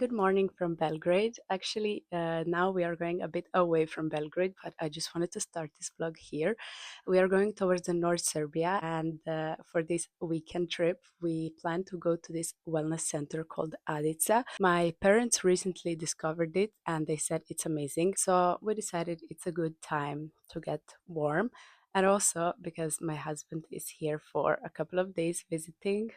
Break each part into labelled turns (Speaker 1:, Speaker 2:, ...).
Speaker 1: Good morning from Belgrade. Actually, now we are going a bit away from Belgrade, but I just wanted to start this vlog here. We are going towards the North Serbia, and for this weekend trip, we plan to go to this wellness center called Adica. My parents recently discovered it, and they said it's amazing. So we decided it's a good time to get warm, and also because my husband is here for a couple of days visiting.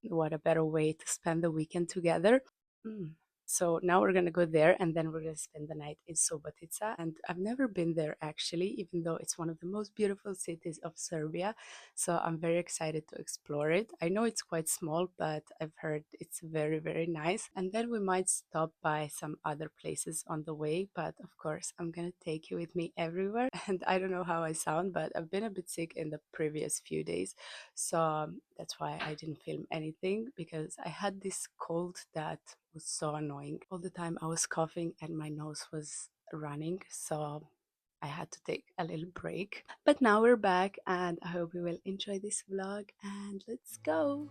Speaker 1: What a better way to spend the weekend together. Mm. So now we're gonna go there and then we're gonna spend the night in Subotica. And I've never been there actually, even though it's one of the most beautiful cities of Serbia. So I'm very excited to explore it. I know it's quite small, but I've heard it's very, very nice. And then we might stop by some other places on the way. But of course, I'm gonna take you with me everywhere. And I don't know how I sound, but I've been a bit sick in the previous few days. So that's why I didn't film anything because I had this cold that was so annoying. All the time I was coughing and my nose was running, so I had to take a little break. But now we're back and I hope you will enjoy this vlog and let's go.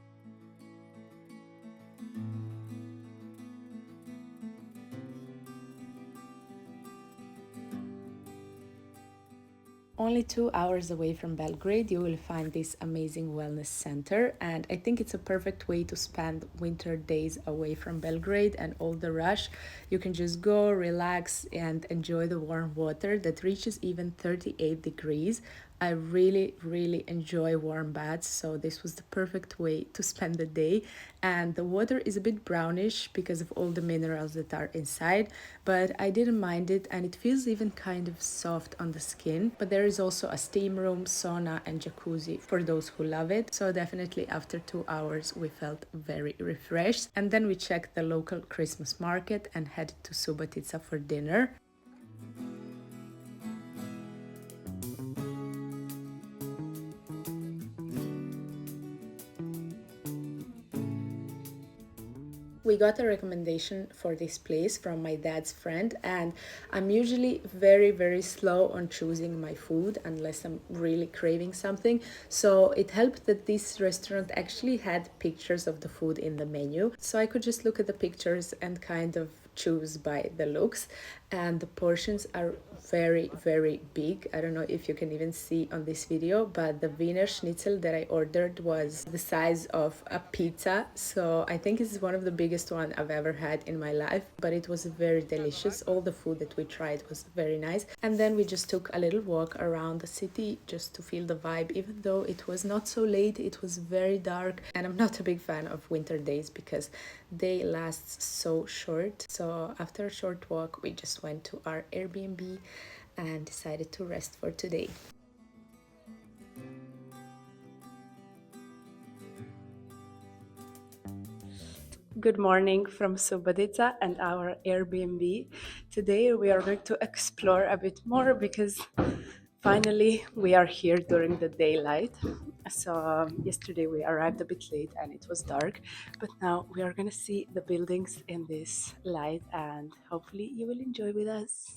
Speaker 1: Only 2 hours away from Belgrade, you will find this amazing wellness center, and I think it's a perfect way to spend winter days away from Belgrade and all the rush. You can just go, relax, and enjoy the warm water that reaches even 38 degrees. I really, really enjoy warm baths, so this was the perfect way to spend the day. And the water is a bit brownish because of all the minerals that are inside, but I didn't mind it, and it feels even kind of soft on the skin. But there is also a steam room, sauna, and jacuzzi for those who love it. So definitely after 2 hours, we felt very refreshed. And then we checked the local Christmas market and headed to Subotica for dinner. We got a recommendation for this place from my dad's friend, and I'm usually very, very slow on choosing my food unless I'm really craving something. So it helped that this restaurant actually had pictures of the food in the menu, so I could just look at the pictures and kind of choose by the looks. And the portions are very, very big. I don't know if you can even see on this video, but the Wiener Schnitzel that I ordered was the size of a pizza. So I think it's one of the biggest one I've ever had in my life, but it was very delicious. All the food that we tried was very nice. And then we just took a little walk around the city just to feel the vibe. Even though it was not so late, it was very dark, and I'm not a big fan of winter days because they last so short. So after a short walk, we just went to our Airbnb and decided to rest for today. Good morning from Subotica and our Airbnb. Today we are going to explore a bit more because finally we are here during the daylight. So yesterday we arrived a bit late and it was dark, but now we are gonna see the buildings in this light and hopefully you will enjoy with us.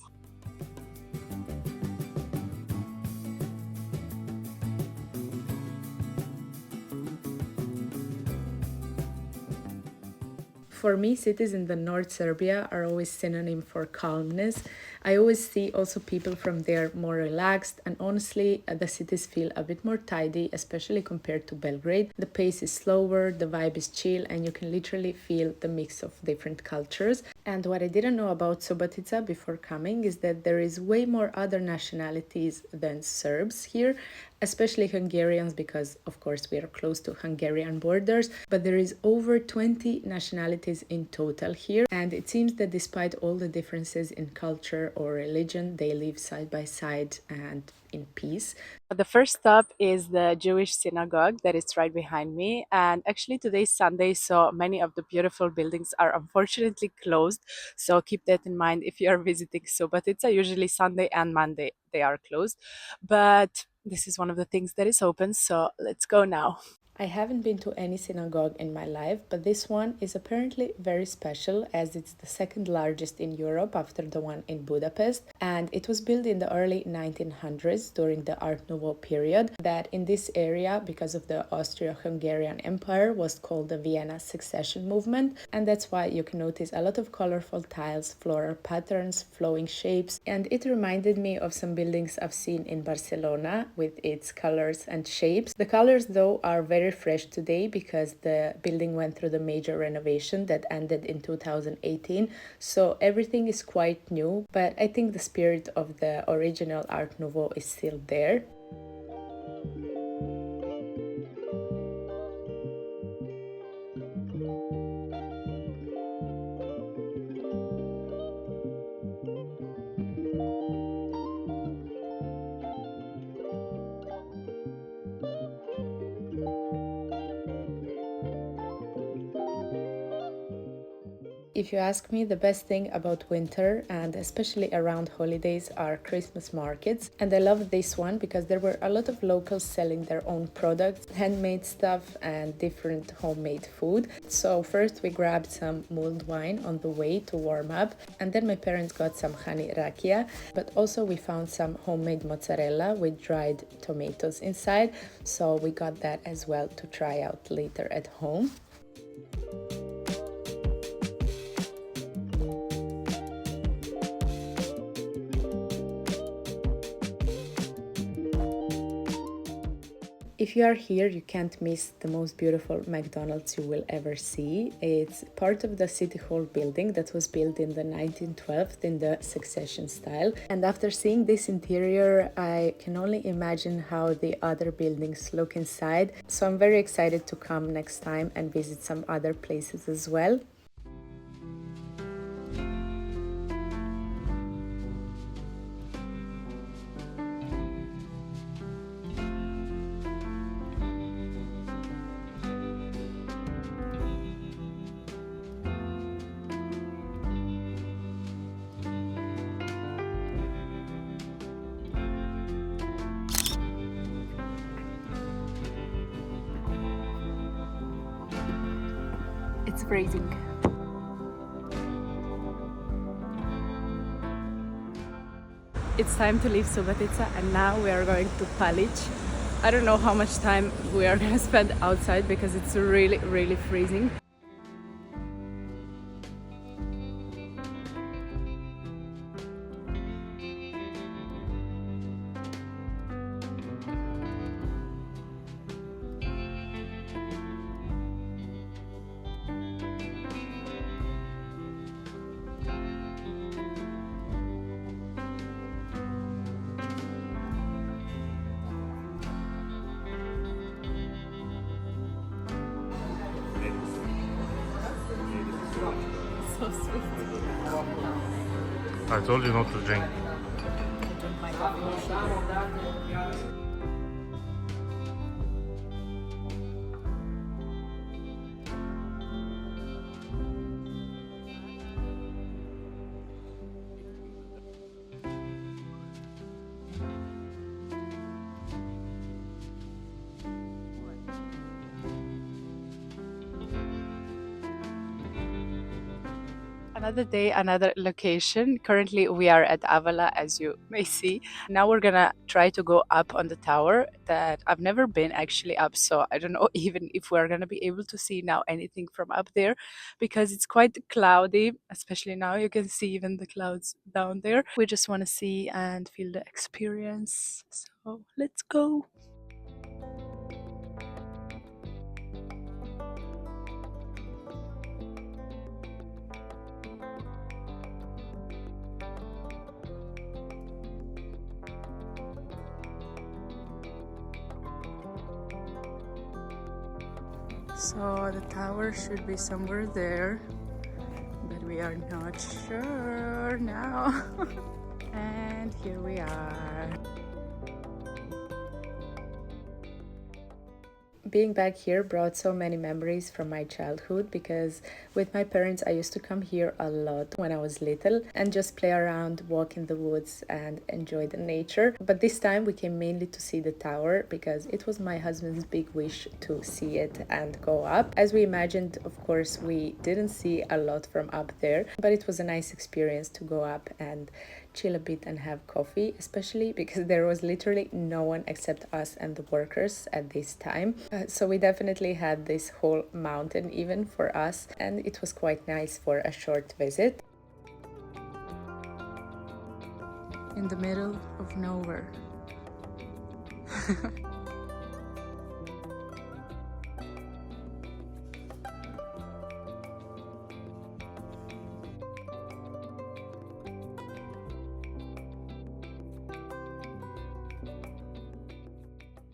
Speaker 1: For me, cities in the North Serbia are always synonym for calmness. I always see also people from there more relaxed, and honestly, the cities feel a bit more tidy, especially compared to Belgrade. The pace is slower, the vibe is chill, and you can literally feel the mix of different cultures. And what I didn't know about Subotica before coming is that there is way more other nationalities than Serbs here, especially Hungarians, because of course we are close to Hungarian borders, but there is over 20 nationalities in total here, and it seems that despite all the differences in culture or religion, they live side by side and in peace. The first stop is the Jewish synagogue that is right behind me, and actually today is Sunday, so many of the beautiful buildings are unfortunately closed, so keep that in mind if you are visiting Subotica. Usually Sunday and Monday they are closed, but this is one of the things that is open, so let's go now. I haven't been to any synagogue in my life, but this one is apparently very special as it's the second largest in Europe after the one in Budapest, and it was built in the early 1900s during the Art Nouveau period that in this area, because of the Austro-Hungarian Empire, was called the Vienna Succession Movement, and that's why you can notice a lot of colorful tiles, floral patterns, flowing shapes, and it reminded me of some buildings I've seen in Barcelona with its colors and shapes. The colors though are very fresh today because the building went through the major renovation that ended in 2018, so everything is quite new, but I think the spirit of the original Art Nouveau is still there. If you ask me, the best thing about winter and especially around holidays are Christmas markets. And I love this one because there were a lot of locals selling their own products, handmade stuff and different homemade food. So first we grabbed some mulled wine on the way to warm up, and then my parents got some honey rakia, but also we found some homemade mozzarella with dried tomatoes inside. So we got that as well to try out later at home. If you are here, you can't miss the most beautiful McDonald's you will ever see. It's part of the City Hall building that was built in the 1912 in the Succession style. And after seeing this interior, I can only imagine how the other buildings look inside. So I'm very excited to come next time and visit some other places as well. It's freezing. It's time to leave Subotica and now we are going to Palic. I don't know how much time we are gonna spend outside because it's really freezing. So sweet.
Speaker 2: I told you not to drink.
Speaker 1: I drink my coffee with sugar. Another day, another location. Currently, we are at Avala, as you may see. Now we're gonna try to go up on the tower that I've never been actually up, so I don't know even if we're gonna be able to see now anything from up there because it's quite cloudy, especially now. You can see even the clouds down there. We just want to see and feel the experience. So let's go. So the tower should be somewhere there, but we are not sure now. And here we are. Being back here brought so many memories from my childhood because with my parents I used to come here a lot when I was little and just play around, walk in the woods and enjoy the nature. But this time we came mainly to see the tower because it was my husband's big wish to see it and go up. As we imagined, of course, we didn't see a lot from up there, but it was a nice experience to go up and chill a bit and have coffee, especially because there was literally no one except us and the workers at this time. So we definitely had this whole mountain even for us, and it was quite nice for a short visit. In the middle of nowhere.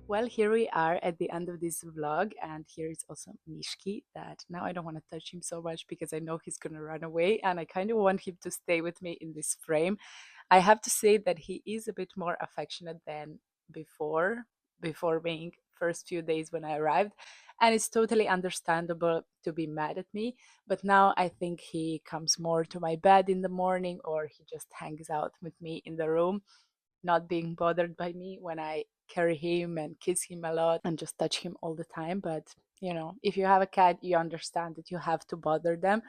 Speaker 1: Well, here we are at the end of this vlog, and here is also Mishki. That now I don't want to touch him so much because I know he's gonna run away, and I kind of want him to stay with me in this frame. I have to say that he is a bit more affectionate than before, before being first few days when I arrived, and it's totally understandable to be mad at me. But now I think he comes more to my bed in the morning, or he just hangs out with me in the room, not being bothered by me when I carry him and kiss him a lot and just touch him all the time. But if you have a cat, you understand that you have to bother them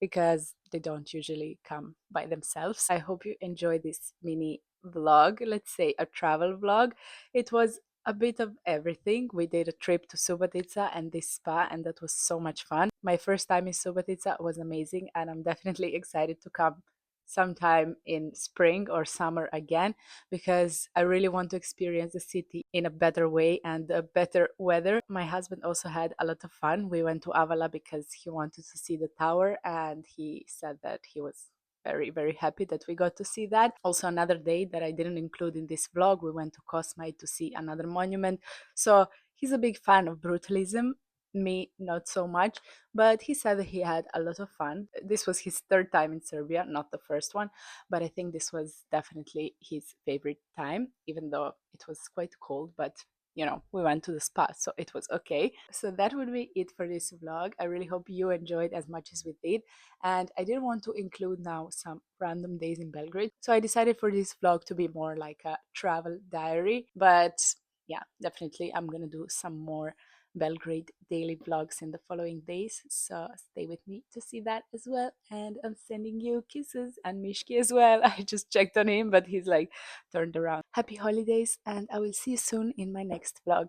Speaker 1: because they don't usually come by themselves. I hope you enjoy this mini vlog, let's say a travel vlog. It was a bit of everything. We did a trip to Subotica and this spa, and that was so much fun. My first time in Subotica was amazing, and I'm definitely excited to come sometime in spring or summer again because I really want to experience the city in a better way and a better weather. My husband also had a lot of fun. We went to Avala because he wanted to see the tower, and he said that he was very, very happy that we got to see that. Also, another day that I didn't include in this vlog, we went to Kosmaj to see another monument. So he's a big fan of brutalism. Me, not so much, but he said that he had a lot of fun. This was his third time in Serbia, not the first one, but I think this was definitely his favorite time, even though it was quite cold. But we went to the spa, so it was okay. So that would be it for this vlog. I really hope you enjoyed as much as we did. And I didn't want to include now some random days in Belgrade. So I decided for this vlog to be more like a travel diary. But yeah, definitely I'm gonna do some more Belgrade daily vlogs in the following days. So stay with me to see that as well. And I'm sending you kisses and Mishki as well. I just checked on him, but he's like turned around. Happy holidays, and I will see you soon in my next vlog.